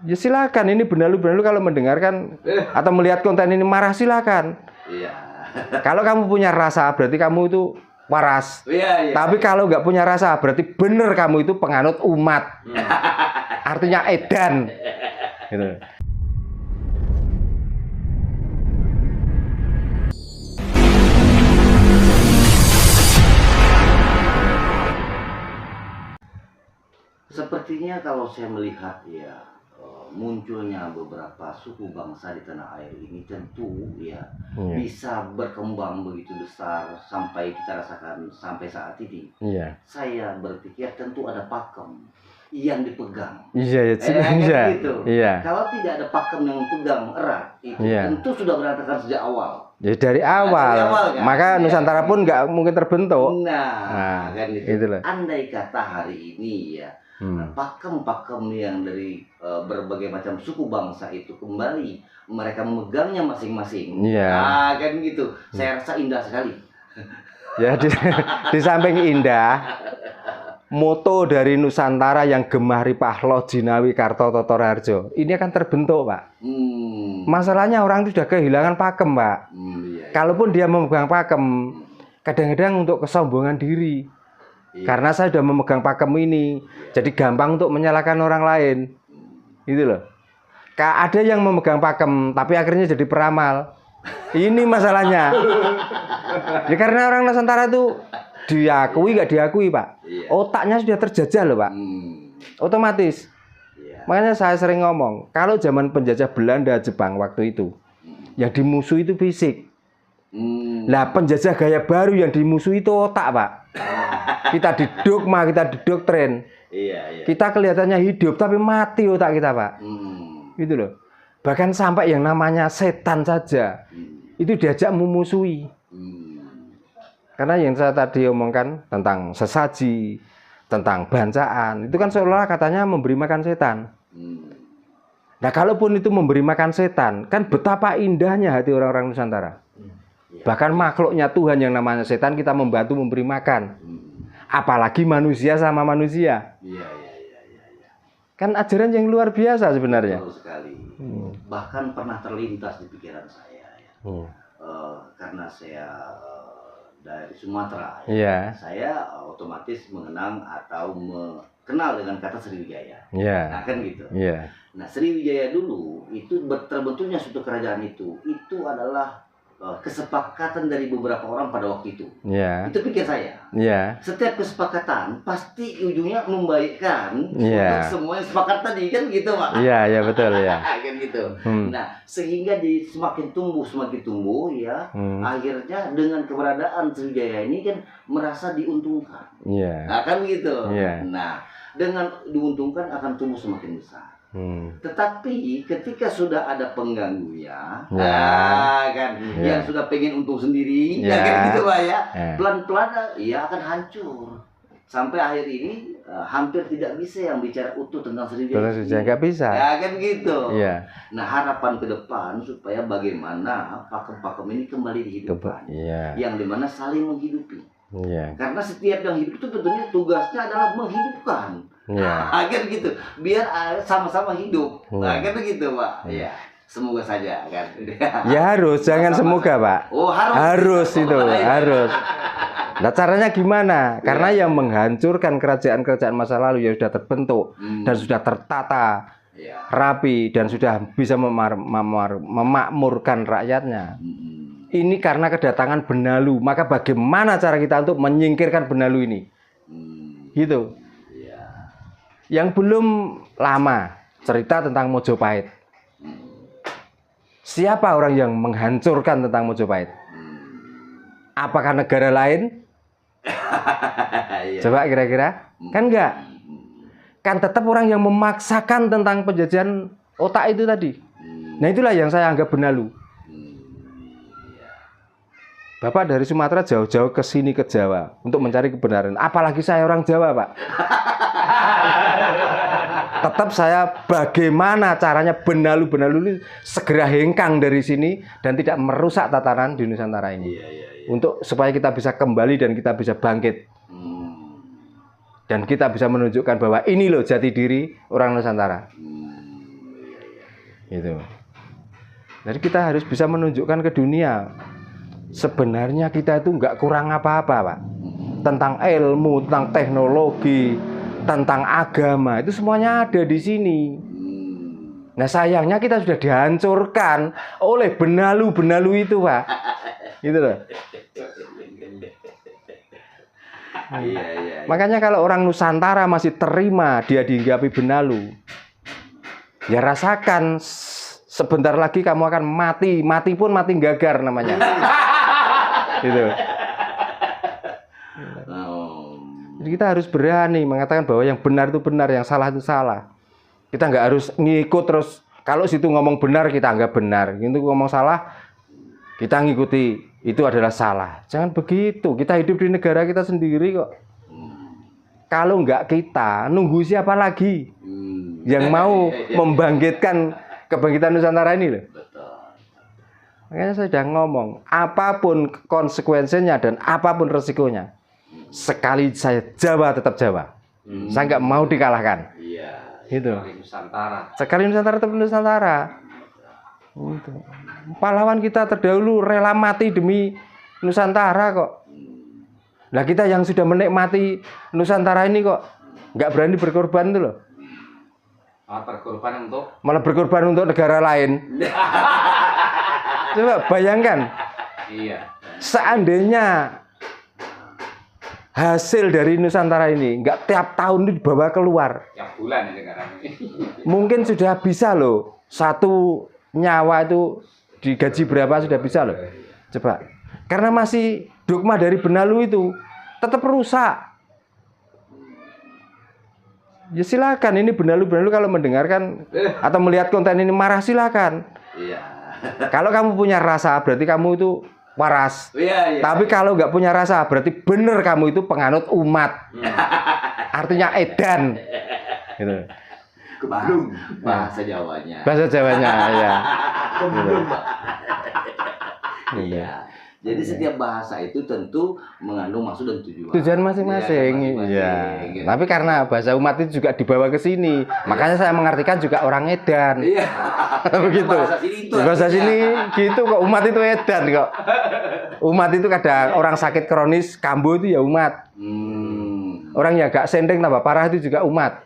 Ya silakan, ini benalu-benalu kalau mendengarkan atau melihat konten ini marah silakan. Iya. Kalau kamu punya rasa berarti kamu itu waras. Iya. Tapi kalau nggak punya rasa berarti bener kamu itu penganut umat. Artinya edan. Gitu. Sepertinya kalau saya melihat ya munculnya beberapa suku bangsa di tanah air ini tentu ya bisa berkembang begitu besar sampai kita rasakan sampai saat ini. Saya berpikir tentu ada pakem yang dipegang. Iya. Gitu. Kalau tidak ada pakem yang pegang erat itu tentu sudah berantakan sejak awal. Ya dari awal kan? Maka Nusantara pun nggak mungkin terbentuk. Nah kan gitu. Itulah. Andai kata hari ini ya pakem-pakem yang dari berbagai macam suku bangsa itu kembali mereka memegangnya masing-masing. Kan gitu. Saya rasa indah sekali. Ya di samping indah, moto dari Nusantara yang gemah ripahlo jinawi karto toto harjo ini akan terbentuk, Pak. Masalahnya orang itu sudah kehilangan pakem, Pak. Kalaupun dia memegang pakem, kadang-kadang untuk kesombongan diri. Karena saya sudah memegang pakem ini, jadi gampang untuk menyalahkan orang lain. Gitu loh. Ada yang memegang pakem, tapi akhirnya jadi peramal. Ini masalahnya. Ya karena orang Nusantara itu diakui nggak diakui, Pak. Otaknya sudah terjajah loh, Pak. Otomatis. Makanya saya sering ngomong, kalau zaman penjajah Belanda, Jepang waktu itu, yang dimusuhi itu fisik. Lah penjajah gaya baru yang dimusuhi itu otak, Pak. Kita didogma, kita didoktrin. Kita kelihatannya hidup tapi mati otak kita, Pak. Gitu loh. Bahkan sampai yang namanya setan saja itu diajak memusuhi. Karena yang saya tadi omongkan tentang sesaji, tentang bancaan, itu kan seolah katanya memberi makan setan. Nah, kalaupun itu memberi makan setan, kan betapa indahnya hati orang-orang Nusantara. Bahkan makhluknya Tuhan yang namanya setan kita membantu memberi makan. Apalagi manusia sama manusia. Kan ajaran yang luar biasa sebenarnya. Betul sekali. Bahkan pernah terlintas di pikiran saya ya. Karena saya dari Sumatera. Saya otomatis mengenang atau kenal dengan kata Sriwijaya. Nah kan gitu. Nah Sriwijaya dulu itu terbentuknya suatu kerajaan itu adalah kesepakatan dari beberapa orang pada waktu itu. Itu pikir saya. Setiap kesepakatan pasti ujungnya membaikkan untuk semua yang sepakat tadi kan gitu, Pak. Iya betul ya. Kan gitu. Nah sehingga semakin tumbuh ya, akhirnya dengan keberadaan Sriwijaya ini kan merasa diuntungkan. Nah kan gitu. Nah dengan diuntungkan akan tumbuh semakin besar. Tetapi ketika sudah ada pengganggunya, yang sudah pengen untung sendiri, kan gitu, Pak ya, pelan-pelan ya akan hancur. Sampai akhir ini hampir tidak bisa yang bicara utuh tentang Sriwijaya. Nggak bisa. Ya kan gitu. Nah harapan ke depan supaya bagaimana pakem-pakem ini kembali dihidupkan, yang dimana saling menghidupi. Karena setiap yang hidup itu tentunya tugasnya adalah menghidupkan. Kan gitu, biar sama-sama hidup. Kan begitu, Pak. Semoga saja kan. Ya harus, jangan semoga, Pak. Harus itu, harus. Nah caranya gimana? Karena yang menghancurkan kerajaan-kerajaan masa lalu yang sudah terbentuk dan sudah tertata rapi dan sudah bisa memakmurkan rakyatnya. Ini karena kedatangan benalu. Maka bagaimana cara kita untuk menyingkirkan benalu ini? Gitu. Yang belum lama cerita tentang Mojopahit. Siapa orang yang menghancurkan tentang Mojopahit? Apakah negara lain? Coba kira-kira. Kan enggak. Kan tetap orang yang memaksakan tentang penjajahan otak itu tadi. Nah itulah yang saya anggap benalu. Bapak dari Sumatera jauh-jauh ke sini ke Jawa untuk mencari kebenaran. Apalagi saya orang Jawa, Pak. Tetap saya bagaimana caranya benalu-benalu ini segera hengkang dari sini dan tidak merusak tatanan di Nusantara ini. Untuk supaya kita bisa kembali dan kita bisa bangkit. Dan kita bisa menunjukkan bahwa ini loh jati diri orang Nusantara. Gitu. Jadi kita harus bisa menunjukkan ke dunia sebenarnya kita itu nggak kurang apa-apa, Pak. Tentang ilmu, tentang teknologi, tentang agama, itu semuanya ada di sini. Nah sayangnya kita sudah dihancurkan oleh benalu-benalu itu, Pak. Gitu loh. Iya. Makanya kalau orang Nusantara masih terima dia dihinggapi benalu, ya rasakan sebentar lagi kamu akan mati pun mati gagar namanya. Gitu. Jadi kita harus berani mengatakan bahwa yang benar itu benar, yang salah itu salah. Kita nggak harus ngikut terus. Kalau situ ngomong benar kita anggap benar, itu ngomong salah kita ngikuti, itu adalah salah. Jangan begitu. Kita hidup di negara kita sendiri kok. Kalau nggak kita, nunggu siapa lagi yang mau membangkitkan kebangkitan Nusantara ini loh. Makanya saya sudah ngomong, apapun konsekuensinya dan apapun resikonya, sekali saya Jawa tetap Jawa. Saya nggak mau dikalahkan. Iya. Itu. Nusantara. Sekali Nusantara tetap Nusantara. Itu. Pahlawan kita terdahulu rela mati demi Nusantara kok. Nah kita yang sudah menikmati Nusantara ini kok nggak berani berkorban itu loh. Malah berkorban untuk negara lain. Coba bayangkan. Iya. Seandainya hasil dari Nusantara ini nggak tiap tahun itu dibawa keluar. Tiap bulan ini sekarang. Mungkin sudah bisa loh. Satu nyawa itu digaji berapa sudah bisa loh. Coba. Karena masih dogma dari benalu itu tetap rusak. Ya silakan, ini benalu-benalu kalau mendengarkan atau melihat konten ini marah silakan. Iya. Kalau kamu punya rasa berarti kamu itu waras. Iya. Tapi kalau nggak punya rasa berarti benar kamu itu penganut umat. Artinya edan. Gitu. Kebelum bahasa Jawanya. Bahasa Jawanya ya. Kebelum, Pak. Iya. Jadi setiap bahasa itu tentu mengandung maksud dan tujuan. Tujuan masing-masing. Iya. Gitu. Tapi karena bahasa umat itu juga dibawa ke sini, makanya saya mengartikan juga orang edan. Iya. Begitu. Bahasa sini gitu kok, umat itu edan kok. Umat itu kadang orang sakit kronis kambuh itu ya umat. Orang yang agak sendeng tambah parah itu juga umat.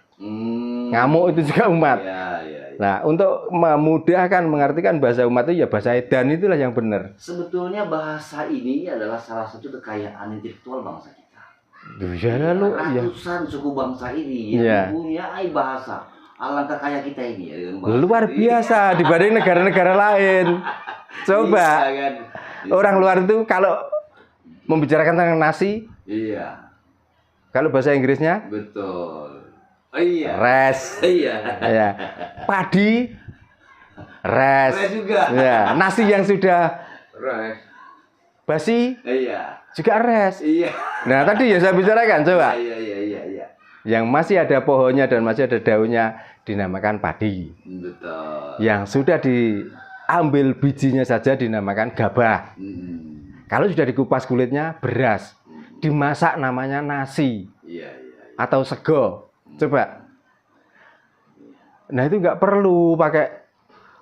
Ngamuk itu juga umat. Iya. Nah, untuk memudahkan mengartikan bahasa umat itu ya bahasa edan itulah yang benar. Sebetulnya bahasa ini adalah salah satu kekayaan intelektual bangsa kita. Ya lalu ratusan suku bangsa ini yang mempunyai bahasa. Alangkah kaya kita ini ya, luar biasa dibanding negara-negara lain. Coba orang luar itu kalau membicarakan tentang nasi, kalau bahasa Inggrisnya, betul. Iya. Res. Iya. Ya. Padi. Res. Res juga. Ya. Nasi yang sudah res. Basi. Iya. Juga res. Iya. Nah, tadi yang saya bicarakan coba. Iya. Yang masih ada pohonnya dan masih ada daunnya dinamakan padi. Betul. Yang sudah diambil bijinya saja dinamakan gabah. Kalau sudah dikupas kulitnya beras. Dimasak namanya nasi. Iya. Atau sego. Coba. Nah itu nggak perlu pakai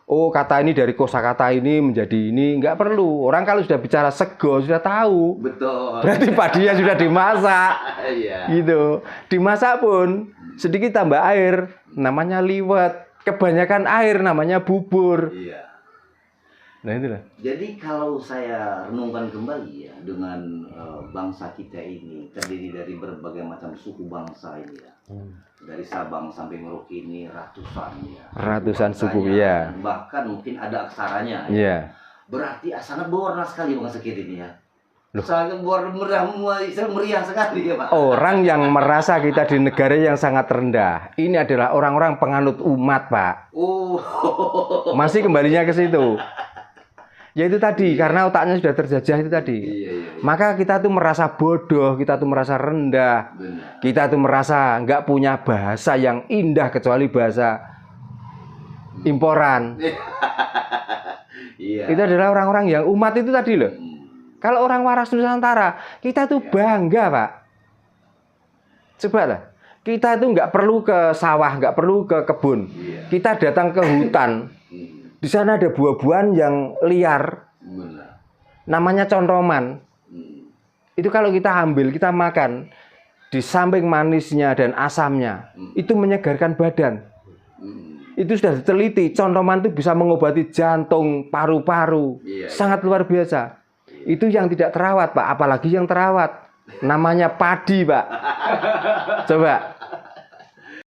kata ini dari kosakata ini menjadi ini, nggak perlu. Orang kalau sudah bicara sego sudah tahu. Betul. Berarti padinya sudah dimasak. Iya. Gitu. Dimasak pun sedikit tambah air namanya liwet. Kebanyakan air namanya bubur. Iya. Nah itulah. Jadi kalau saya renungkan kembali ya dengan bangsa kita ini terdiri dari berbagai macam suku bangsa ini ya. Dari Sabang sampai Merauke ini ratusan suku ya. Bahkan mungkin ada aksaranya. Iya. Berarti sangat berwarna sekali bangsa kita ini ya. Sangat meriah sekali ya Pak. Orang yang merasa kita di negara yang sangat rendah, ini adalah orang-orang penganut umat Pak. Masih kembalinya ke situ. Ya itu tadi, karena otaknya sudah terjajah itu tadi. Iya. Maka kita tuh merasa bodoh, kita tuh merasa rendah. Benar. Kita tuh merasa nggak punya bahasa yang indah kecuali bahasa imporan. Iya. Itu adalah orang-orang yang umat itu tadi loh. Kalau orang waras Nusantara, kita tuh bangga Pak. Coba lah, kita itu nggak perlu ke sawah, nggak perlu ke kebun. Kita datang ke hutan. Di sana ada buah-buahan yang liar. Benar. Namanya conroman. Itu kalau kita ambil, kita makan, di samping manisnya dan asamnya, itu menyegarkan badan. Itu sudah diteliti, conroman itu bisa mengobati jantung, paru-paru. Sangat luar biasa. Itu yang tidak terawat, Pak. Apalagi yang terawat. Namanya padi, Pak. Coba.